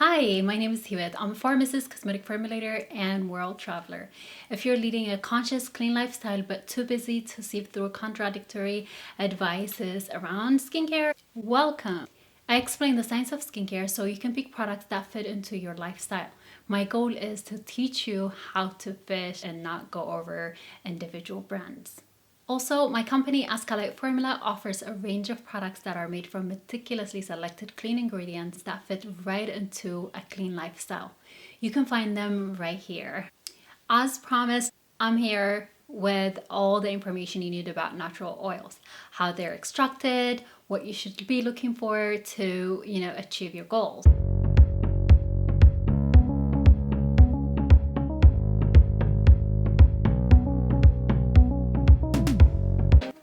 Hi, my name is Hiwot. I'm a pharmacist, cosmetic formulator, and world traveler. If you're leading a conscious, clean lifestyle but too busy to sift through contradictory advices around skincare, welcome. I explain the science of skincare so you can pick products that fit into your lifestyle. My goal is to teach you how to fish and not go over individual brands. Also, my company Askalite Formula offers a range of products that are made from meticulously selected clean ingredients that fit right into a clean lifestyle. You can find them right here. As promised, I'm here with all the information you need about natural oils, how they're extracted, what you should be looking for to, achieve your goals.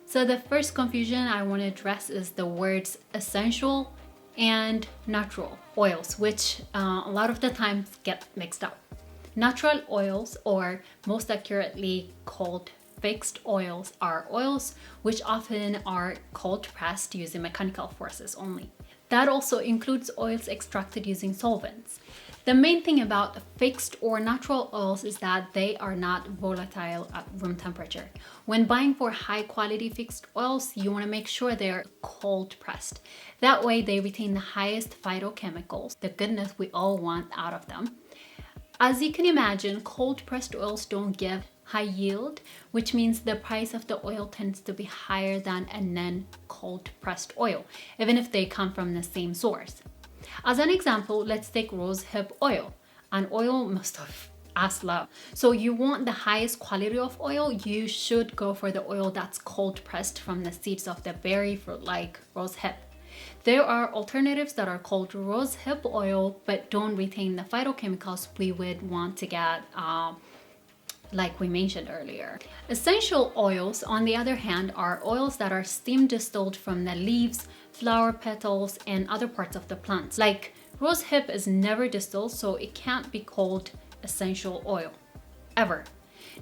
So the first confusion I want to address is the words essential and natural oils, which a lot of the times get mixed up. Natural oils, or most accurately called fixed oils, are oils which often are cold pressed using mechanical forces only. That also includes oils extracted using solvents. The main thing about fixed or natural oils is that they are not volatile at room temperature. When buying for high quality fixed oils, you want to make sure they're cold pressed. That way they retain the highest phytochemicals, the goodness we all want out of them. As you can imagine, cold pressed oils don't give high yield, which means the price of the oil tends to be higher than a non-cold pressed oil, even if they come from the same source. As an example, let's take rosehip oil, an oil most of us love. So you want the highest quality of oil, you should go for the oil that's cold pressed from the seeds of the berry fruit like rosehip. There are alternatives that are called rosehip oil but don't retain the phytochemicals we would want to get like we mentioned earlier. Essential oils, on the other hand, are oils that are steam distilled from the leaves, flower petals, and other parts of the plant. Like rosehip is never distilled, so it can't be called essential oil, ever.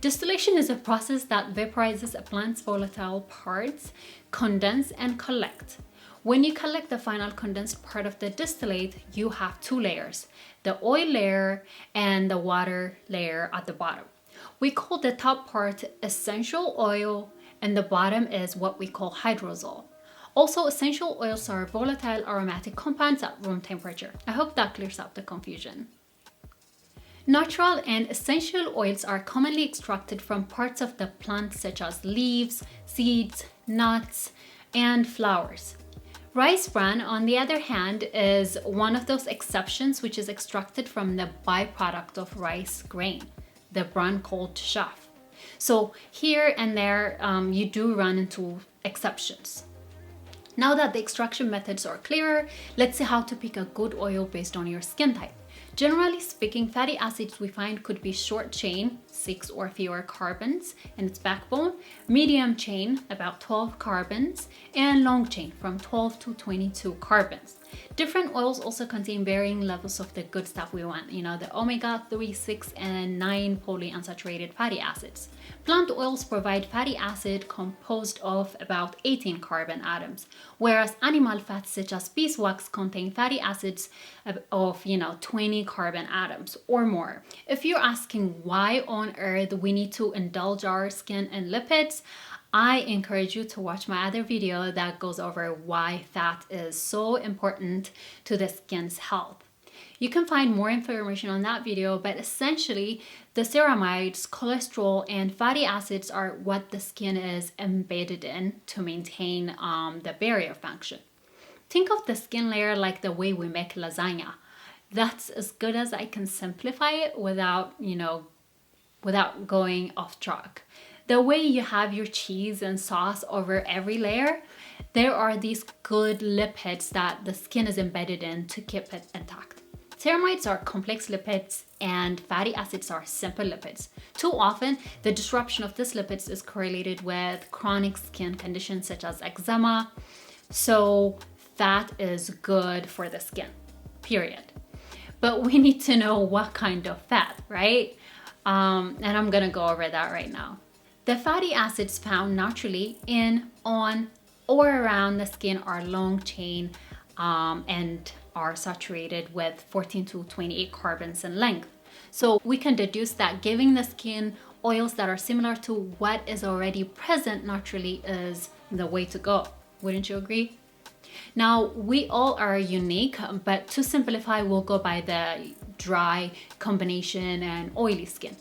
Distillation is a process that vaporizes a plant's volatile parts, condense, and collect. When you collect the final condensed part of the distillate, you have two layers, the oil layer and the water layer at the bottom. We call the top part essential oil and the bottom is what we call hydrosol. Also, essential oils are volatile aromatic compounds at room temperature. I hope that clears up the confusion. Natural and essential oils are commonly extracted from parts of the plant such as leaves, seeds, nuts, and flowers. Rice bran, on the other hand, is one of those exceptions which is extracted from the byproduct of rice grain, the bran called chaff. So here and there, you do run into exceptions. Now that the extraction methods are clearer, let's see how to pick a good oil based on your skin type. Generally speaking, fatty acids we find could be short chain, 6 or fewer carbons in its backbone, medium chain, about 12 carbons, and long chain from 12 to 22 carbons. Different oils also contain varying levels of the good stuff we want, the omega-3, 6, and 9 polyunsaturated fatty acids. Plant oils provide fatty acid composed of about 18 carbon atoms, whereas animal fats such as beeswax contain fatty acids of 20 carbon atoms or more. If you're asking why on earth we need to indulge our skin in lipids, I encourage you to watch my other video that goes over why fat is so important to the skin's health. You can find more information on that video, but essentially the ceramides, cholesterol, and fatty acids are what the skin is embedded in to maintain the barrier function. Think of the skin layer like the way we make lasagna. That's as good as I can simplify it without going off track. The way you have your cheese and sauce over every layer, there are these good lipids that the skin is embedded in to keep it intact. Ceramides are complex lipids and fatty acids are simple lipids. Too often, the disruption of these lipids is correlated with chronic skin conditions such as eczema. So fat is good for the skin, period. But we need to know what kind of fat, right? And I'm gonna go over that right now. The fatty acids found naturally in, on, or around the skin are long chain and are saturated with 14 to 28 carbons in length. So we can deduce that giving the skin oils that are similar to what is already present naturally is the way to go. Wouldn't you agree? Now, we all are unique, but to simplify, we'll go by the dry, combination, and oily skin.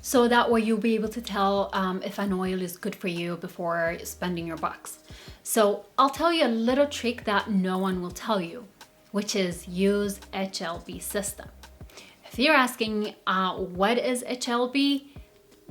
So that way you'll be able to tell if an oil is good for you before spending your bucks. So I'll tell you a little trick that no one will tell you, which is use HLB system. If you're asking what is HLB?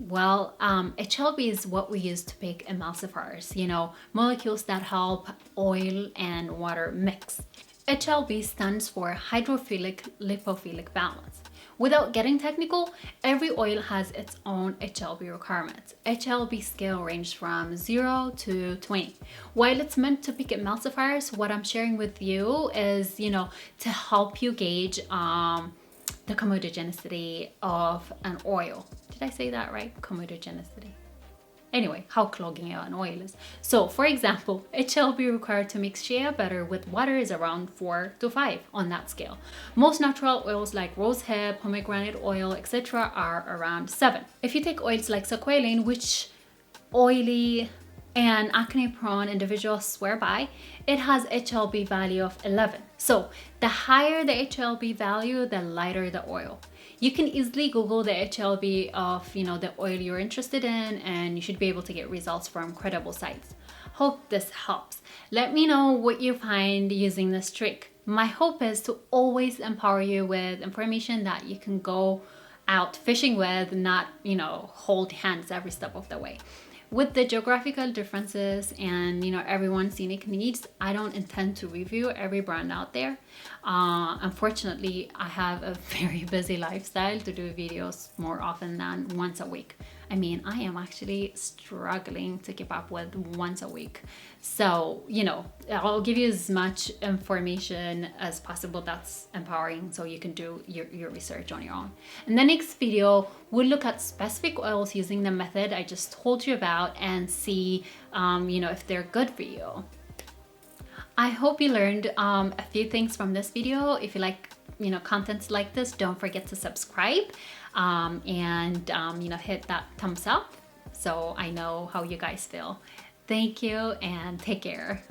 Well, HLB is what we use to make emulsifiers, molecules that help oil and water mix. HLB stands for hydrophilic lipophilic balance. Without getting technical, every oil has its own HLB requirements. HLB scale ranges from 0 to 20. While it's meant to pick emulsifiers, what I'm sharing with you is, to help you gauge the comedogenicity of an oil. Did I say that right? Comedogenicity. Anyway, how clogging an oil is. So, for example, HLB required to mix shea butter with water is around 4 to 5 on that scale. Most natural oils like rosehip, pomegranate oil, etc. are around 7. If you take oils like squalane, which oily and acne-prone individuals swear by, it has HLB value of 11. So, the higher the HLB value, the lighter the oil. You can easily Google the HLB of the oil you're interested in, and you should be able to get results from credible sites. Hope this helps. Let me know what you find using this trick. My hope is to always empower you with information that you can go out fishing with, not hold hands every step of the way. With the geographical differences and everyone's unique needs, I don't intend to review every brand out there. Unfortunately, I have a very busy lifestyle to do videos more often than once a week. I mean, I am actually struggling to keep up with once a week. So, I'll give you as much information as possible that's empowering so you can do your research on your own. In the next video, we'll look at specific oils using the method I just told you about and see, if they're good for you. I hope you learned a few things from this video. If you like contents like this, don't forget to subscribe and hit that thumbs up so I know how you guys feel. Thank you and take care.